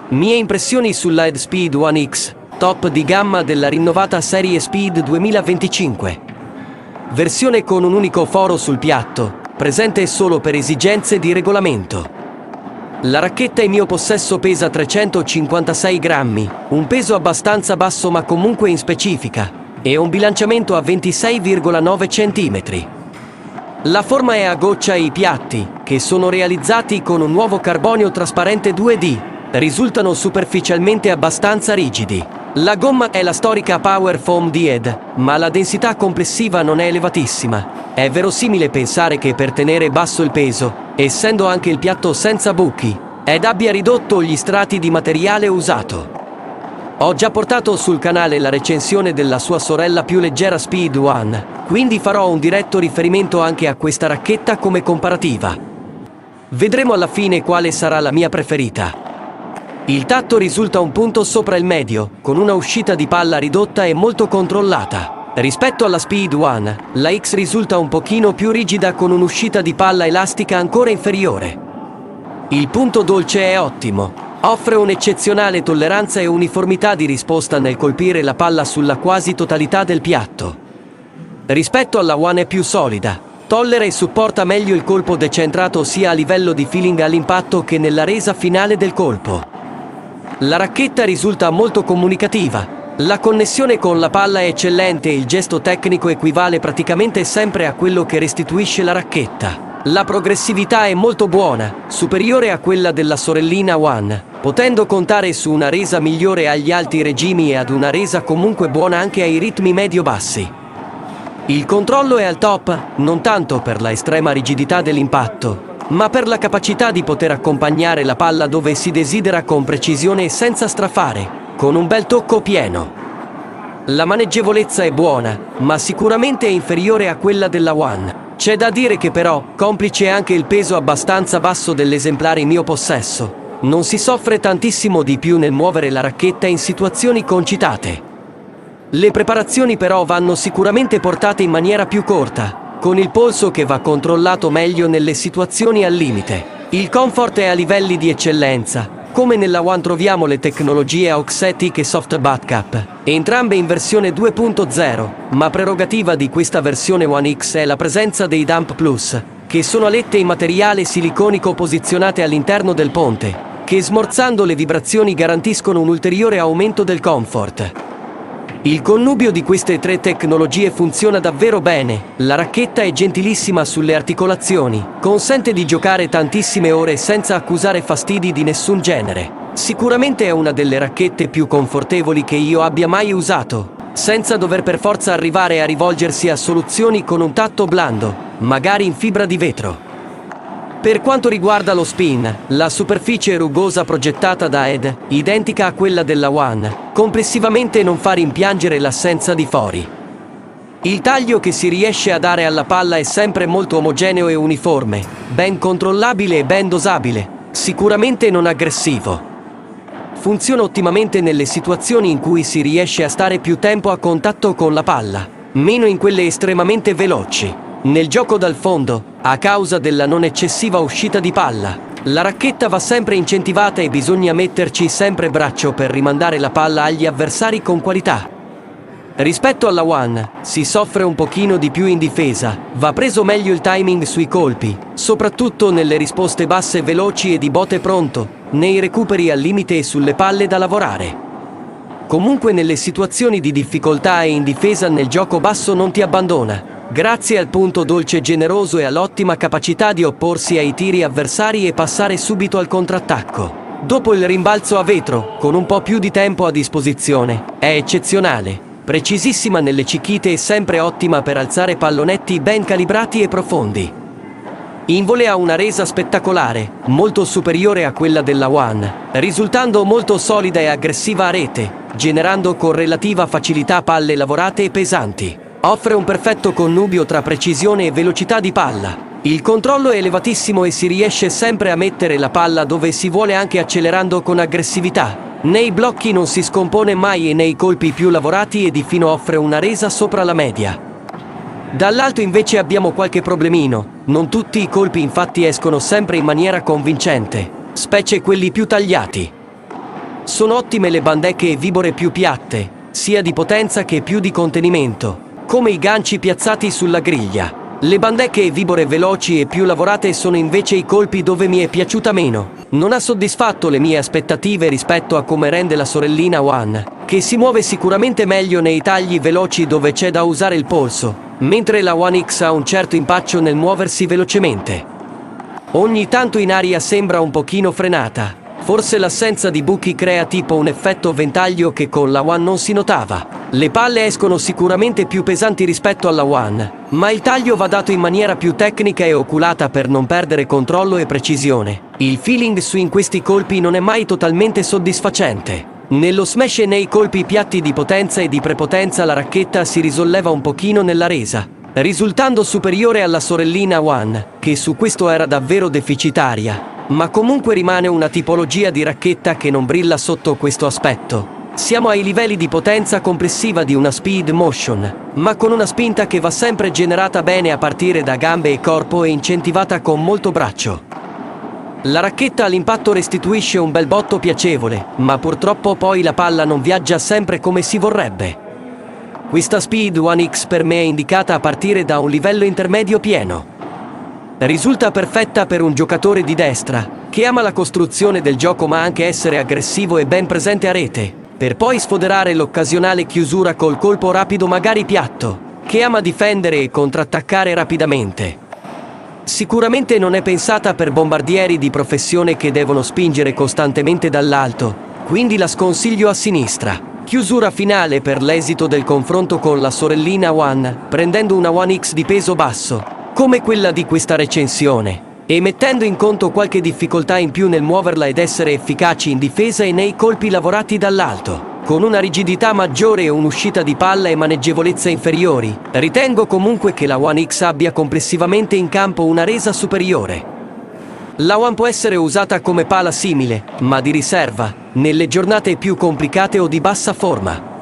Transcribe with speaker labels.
Speaker 1: Mie impressioni sulla Head Speed One X, top di gamma della rinnovata serie Speed 2025. Versione con un unico foro sul piatto, presente solo per esigenze di regolamento. La racchetta in mio possesso pesa 356 grammi, un peso abbastanza basso ma comunque in specifica, e un bilanciamento a 26,9 cm. La forma è a goccia e i piatti, che sono realizzati con un nuovo carbonio trasparente 2D, risultano superficialmente abbastanza rigidi. La gomma è la storica Power Foam di Head, ma la densità complessiva non è elevatissima. È verosimile pensare che per tenere basso il peso, essendo anche il piatto senza buchi, Head abbia ridotto gli strati di materiale usato. Ho già portato sul canale la recensione della sua sorella più leggera Speed One, quindi farò un diretto riferimento anche a questa racchetta come comparativa. Vedremo alla fine quale sarà la mia preferita. Il tatto risulta un punto sopra il medio, con una uscita di palla ridotta e molto controllata. Rispetto alla Speed One, la X risulta un pochino più rigida con un'uscita di palla elastica ancora inferiore. Il punto dolce è ottimo. Offre un'eccezionale tolleranza e uniformità di risposta nel colpire la palla sulla quasi totalità del piatto. Rispetto alla One è più solida. Tollera e supporta meglio il colpo decentrato sia a livello di feeling all'impatto che nella resa finale del colpo. La racchetta risulta molto comunicativa. La connessione con la palla è eccellente e il gesto tecnico equivale praticamente sempre a quello che restituisce la racchetta. La progressività è molto buona, superiore a quella della sorellina One, potendo contare su una resa migliore agli alti regimi e ad una resa comunque buona anche ai ritmi medio-bassi. Il controllo è al top, non tanto per la estrema rigidità dell'impatto, ma per la capacità di poter accompagnare la palla dove si desidera con precisione e senza strafare, con un bel tocco pieno. La maneggevolezza è buona, ma sicuramente è inferiore a quella della One. C'è da dire che però, complice anche il peso abbastanza basso dell'esemplare in mio possesso, non si soffre tantissimo di più nel muovere la racchetta in situazioni concitate. Le preparazioni però vanno sicuramente portate in maniera più corta, con il polso che va controllato meglio nelle situazioni al limite. Il comfort è a livelli di eccellenza. Come nella One troviamo le tecnologie Auxetic e Soft Backup, entrambe in versione 2.0, ma prerogativa di questa versione One X è la presenza dei Dump Plus, che sono alette in materiale siliconico posizionate all'interno del ponte, che smorzando le vibrazioni garantiscono un ulteriore aumento del comfort. Il connubio di queste tre tecnologie funziona davvero bene. La racchetta è gentilissima sulle articolazioni, consente di giocare tantissime ore senza accusare fastidi di nessun genere. Sicuramente è una delle racchette più confortevoli che io abbia mai usato, senza dover per forza arrivare a rivolgersi a soluzioni con un tatto blando, magari in fibra di vetro. Per quanto riguarda lo spin, la superficie rugosa progettata da Head, identica a quella della One, complessivamente non fa rimpiangere l'assenza di fori. Il taglio che si riesce a dare alla palla è sempre molto omogeneo e uniforme, ben controllabile e ben dosabile, sicuramente non aggressivo. Funziona ottimamente nelle situazioni in cui si riesce a stare più tempo a contatto con la palla, meno in quelle estremamente veloci. Nel gioco dal fondo, a causa della non eccessiva uscita di palla, la racchetta va sempre incentivata e bisogna metterci sempre braccio per rimandare la palla agli avversari con qualità. Rispetto alla One, si soffre un pochino di più in difesa, va preso meglio il timing sui colpi, soprattutto nelle risposte basse veloci e di botte pronto, nei recuperi al limite e sulle palle da lavorare. Comunque nelle situazioni di difficoltà e in difesa nel gioco basso non ti abbandona, grazie al punto dolce generoso e all'ottima capacità di opporsi ai tiri avversari e passare subito al contrattacco. Dopo il rimbalzo a vetro, con un po' più di tempo a disposizione, è eccezionale, precisissima nelle cicchite e sempre ottima per alzare pallonetti ben calibrati e profondi. In vole ha una resa spettacolare, molto superiore a quella della One, risultando molto solida e aggressiva a rete, generando con relativa facilità palle lavorate e pesanti. Offre un perfetto connubio tra precisione e velocità di palla. Il controllo è elevatissimo e si riesce sempre a mettere la palla dove si vuole anche accelerando con aggressività. Nei blocchi non si scompone mai e nei colpi più lavorati e di fino offre una resa sopra la media. Dall'alto invece abbiamo qualche problemino, non tutti i colpi infatti escono sempre in maniera convincente, specie quelli più tagliati. Sono ottime le bandecche Vibore più piatte, sia di potenza che più di contenimento, come i ganci piazzati sulla griglia. Le bandecche Vibore veloci e più lavorate sono invece i colpi dove mi è piaciuta meno. Non ha soddisfatto le mie aspettative rispetto a come rende la sorellina One, che si muove sicuramente meglio nei tagli veloci dove c'è da usare il polso, mentre la One X ha un certo impaccio nel muoversi velocemente. Ogni tanto in aria sembra un pochino frenata. Forse l'assenza di buchi crea tipo un effetto ventaglio che con la One non si notava. Le palle escono sicuramente più pesanti rispetto alla One, ma il taglio va dato in maniera più tecnica e oculata per non perdere controllo e precisione. Il feeling in questi colpi non è mai totalmente soddisfacente. Nello smash e nei colpi piatti di potenza e di prepotenza la racchetta si risolleva un pochino nella resa, risultando superiore alla sorellina One, che su questo era davvero deficitaria. Ma comunque rimane una tipologia di racchetta che non brilla sotto questo aspetto. Siamo ai livelli di potenza complessiva di una speed motion, ma con una spinta che va sempre generata bene a partire da gambe e corpo e incentivata con molto braccio. La racchetta all'impatto restituisce un bel botto piacevole, ma purtroppo poi la palla non viaggia sempre come si vorrebbe. Questa Speed One X per me è indicata a partire da un livello intermedio pieno. Risulta perfetta per un giocatore di destra, che ama la costruzione del gioco ma anche essere aggressivo e ben presente a rete, per poi sfoderare l'occasionale chiusura col colpo rapido magari piatto, che ama difendere e contrattaccare rapidamente. Sicuramente non è pensata per bombardieri di professione che devono spingere costantemente dall'alto, quindi la sconsiglio a sinistra. Chiusura finale per l'esito del confronto con la sorellina One, prendendo una One X di peso basso, come quella di questa recensione, e mettendo in conto qualche difficoltà in più nel muoverla ed essere efficaci in difesa e nei colpi lavorati dall'alto, con una rigidità maggiore e un'uscita di palla e maneggevolezza inferiori, ritengo comunque che la One X abbia complessivamente in campo una resa superiore. La One può essere usata come pala simile, ma di riserva, nelle giornate più complicate o di bassa forma.